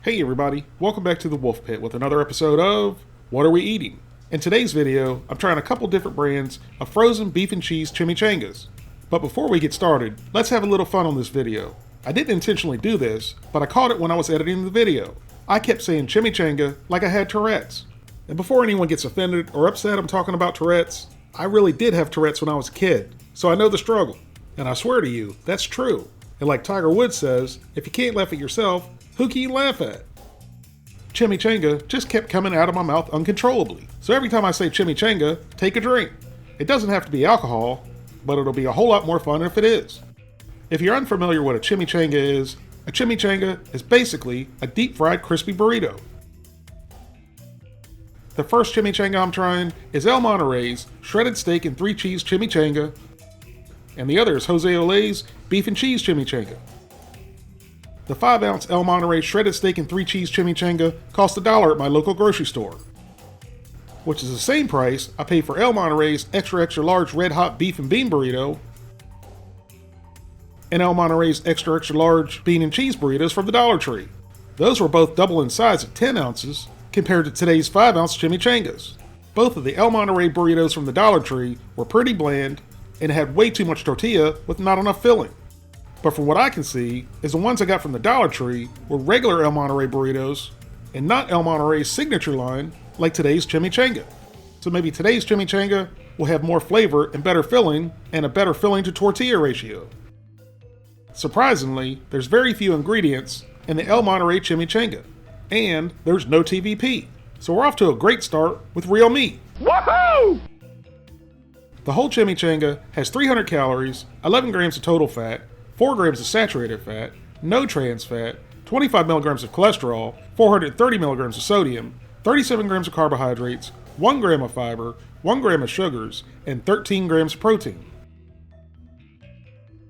Hey everybody, welcome back to the Wolfe Pit with another episode of What Are We Eating? In today's video, I'm trying a couple different brands of frozen beef and cheese chimichangas. But before we get started, let's have a little fun on this video. I didn't intentionally do this, but I caught it when I was editing the video. I kept saying chimichanga like I had Tourette's. And before anyone gets offended or upset I'm talking about Tourette's, I really did have Tourette's when I was a kid, so I know the struggle. And I swear to you, that's true. And like Tiger Woods says, if you can't laugh at yourself, who can you laugh at? Chimichanga just kept coming out of my mouth uncontrollably. So every time I say chimichanga, take a drink. It doesn't have to be alcohol, but it'll be a whole lot more fun if it is. If you're unfamiliar what a chimichanga is basically a deep fried crispy burrito. The first chimichanga I'm trying is El Monterey's shredded steak and 3 cheese chimichanga, and the other is Jose Ole's beef and cheese chimichanga. The 5-ounce El Monterey shredded steak and 3 cheese chimichanga cost $1 at my local grocery store, which is the same price I paid for El Monterey's extra large red hot beef and bean burrito and El Monterey's extra large bean and cheese burritos from the Dollar Tree. Those were both double in size at 10 ounces compared to today's 5-ounce chimichangas. Both of the El Monterey burritos from the Dollar Tree were pretty bland and had way too much tortilla with not enough filling. But from what I can see, is the ones I got from the Dollar Tree were regular El Monterey burritos and not El Monterey's signature line like today's chimichanga. So maybe today's chimichanga will have more flavor and better filling and a better filling to tortilla ratio. Surprisingly, there's very few ingredients in the El Monterey chimichanga, and there's no TVP. So we're off to a great start with real meat. Woohoo! The whole chimichanga has 300 calories, 11 grams of total fat, 4 grams of saturated fat, no trans fat, 25 milligrams of cholesterol, 430 milligrams of sodium, 37 grams of carbohydrates, 1 gram of fiber, 1 gram of sugars, and 13 grams of protein.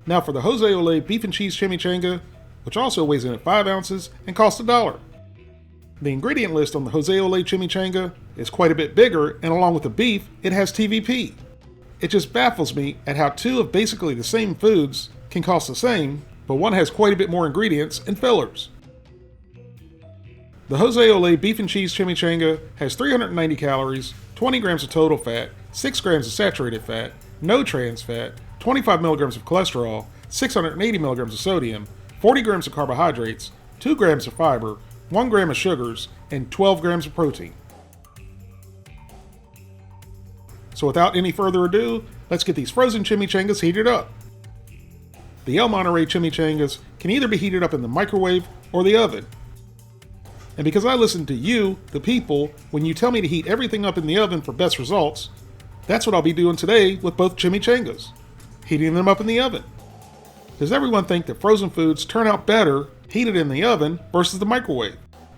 Now for the Jose Ole beef and cheese chimichanga, which also weighs in at 5 ounces and costs $1. The ingredient list on the Jose Ole chimichanga is quite a bit bigger, and along with the beef, it has TVP. It just baffles me at how two of basically the same foods can cost the same, but one has quite a bit more ingredients and fillers. The Jose Ole beef and cheese chimichanga has 390 calories, 20 grams of total fat, 6 grams of saturated fat, no trans fat, 25 milligrams of cholesterol, 680 milligrams of sodium, 40 grams of carbohydrates, 2 grams of fiber, 1 gram of sugars, and 12 grams of protein. So without any further ado, let's get these frozen chimichangas heated up. The El Monterey chimichangas can either be heated up in the microwave or the oven. And because I listen to you, the people, when you tell me to heat everything up in the oven for best results, that's what I'll be doing today with both chimichangas, heating them up in the oven. Does everyone think that frozen foods turn out better heated in the oven versus the microwave?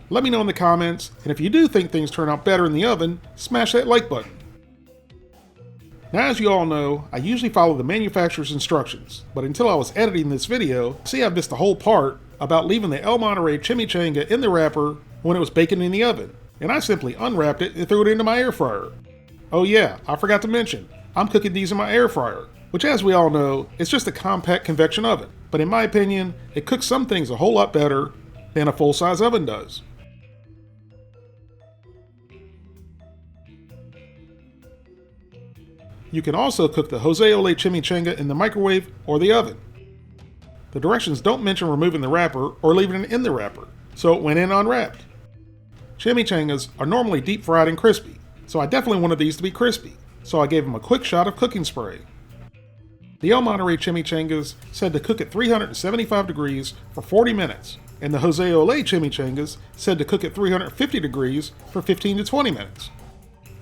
Let me know in the comments, and if you do think things turn out better in the oven, smash that like button. Now, as you all know, I usually follow the manufacturer's instructions, but until I was editing this video, see I missed the whole part about leaving the El Monterey chimichanga in the wrapper when it was baking in the oven, and I simply unwrapped it and threw it into my air fryer. Oh yeah, I forgot to mention, I'm cooking these in my air fryer, which as we all know, is just a compact convection oven, but in my opinion, it cooks some things a whole lot better than a full-size oven does. You can also cook the Jose Ole chimichanga in the microwave or the oven. The directions don't mention removing the wrapper or leaving it in the wrapper, so it went in unwrapped. Chimichangas are normally deep fried and crispy, so I definitely wanted these to be crispy, so I gave them a quick shot of cooking spray. The El Monterey chimichangas said to cook at 375 degrees for 40 minutes, and the Jose Ole chimichangas said to cook at 350 degrees for 15 to 20 minutes.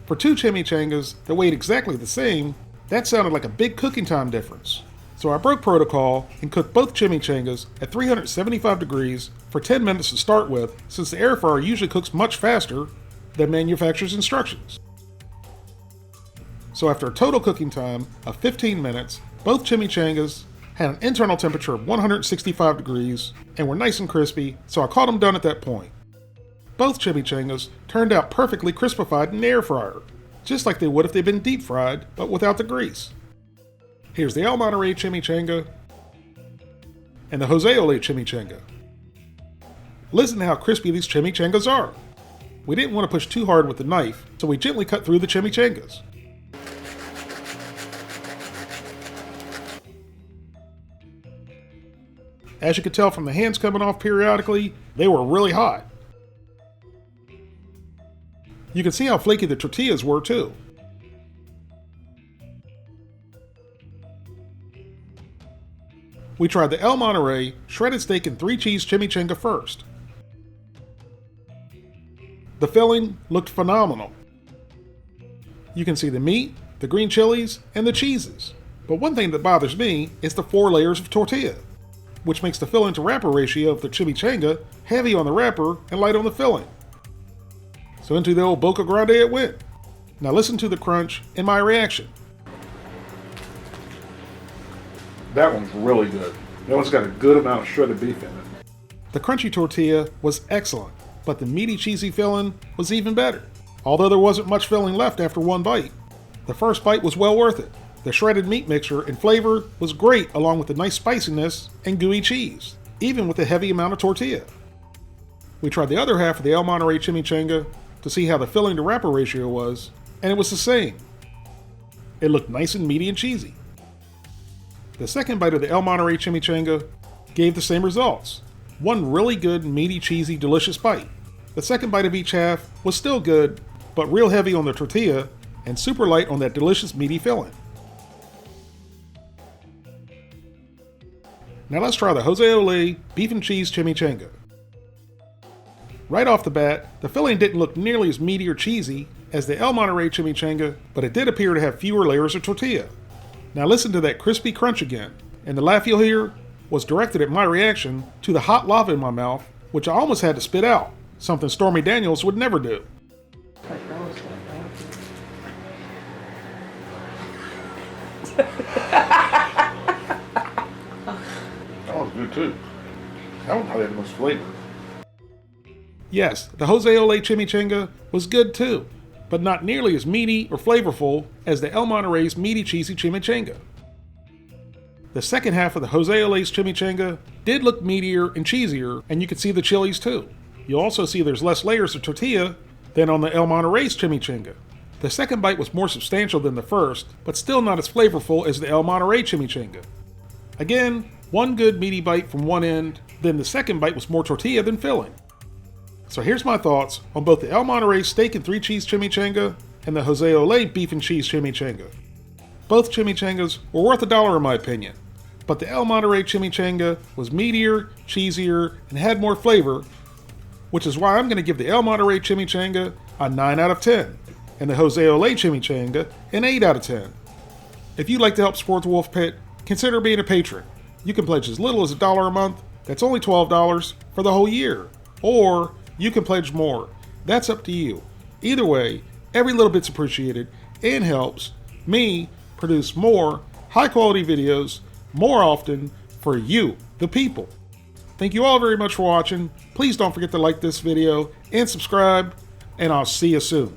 For 2 chimichangas that weighed exactly the same, that sounded like a big cooking time difference. So I broke protocol and cooked both chimichangas at 375 degrees for 10 minutes to start with, since the air fryer usually cooks much faster than manufacturer's instructions. So after a total cooking time of 15 minutes, both chimichangas had an internal temperature of 165 degrees and were nice and crispy, so I called them done at that point. Both chimichangas turned out perfectly crispified in the air fryer, just like they would if they'd been deep fried, but without the grease. Here's the El Monterey chimichanga and the Jose Ole chimichanga. Listen to how crispy these chimichangas are. We didn't want to push too hard with the knife, so we gently cut through the chimichangas. As you could tell from the hands coming off periodically, they were really hot. You can see how flaky the tortillas were too. We tried the El Monterey shredded steak and 3 cheese chimichanga first. The filling looked phenomenal. You can see the meat, the green chilies, and the cheeses. But one thing that bothers me is the 4 layers of tortilla, which makes the filling to wrapper ratio of the chimichanga heavy on the wrapper and light on the filling. So into the old Boca Grande it went. Now listen to the crunch and my reaction. That one's really good. That one's got a good amount of shredded beef in it. The crunchy tortilla was excellent, but the meaty cheesy filling was even better. Although there wasn't much filling left after one bite. The first bite was well worth it. The shredded meat mixture and flavor was great along with the nice spiciness and gooey cheese, even with the heavy amount of tortilla. We tried the other half of the El Monterey chimichanga to see how the filling to wrapper ratio was, and it was the same. It looked nice and meaty and cheesy. The second bite of the El Monterey chimichanga gave the same results. One really good, meaty, cheesy, delicious bite. The second bite of each half was still good, but real heavy on the tortilla and super light on that delicious, meaty filling. Now let's try the Jose Ole beef and cheese chimichanga. Right off the bat, the filling didn't look nearly as meaty or cheesy as the El Monterey chimichanga, but it did appear to have fewer layers of tortilla. Now listen to that crispy crunch again, and the laugh you'll hear was directed at my reaction to the hot lava in my mouth, which I almost had to spit out, something Stormy Daniels would never do. That was good too. That one probably had the most flavor. Yes, the Jose Ole chimichanga was good too, but not nearly as meaty or flavorful as the El Monterey's meaty cheesy chimichanga. The second half of the Jose Ole's chimichanga did look meatier and cheesier, and you could see the chilies too. You'll also see there's less layers of tortilla than on the El Monterey's chimichanga. The second bite was more substantial than the first, but still not as flavorful as the El Monterey chimichanga. Again, one good meaty bite from one end, then the second bite was more tortilla than filling. So here's my thoughts on both the El Monterey steak and 3 cheese chimichanga and the Jose Ole beef and cheese chimichanga. Both chimichangas were worth $1 in my opinion, but the El Monterey chimichanga was meatier, cheesier, and had more flavor, which is why I'm going to give the El Monterey chimichanga a 9 out of 10, and the Jose Ole chimichanga an 8 out of 10. If you'd like to help support the Wolfe Pit, consider being a patron. You can pledge as little as $1 a month, that's only $12 for the whole year, or you can pledge more. That's up to you. Either way, every little bit's appreciated and helps me produce more high-quality videos more often for you, the people. Thank you all very much for watching. Please don't forget to like this video and subscribe, and I'll see you soon.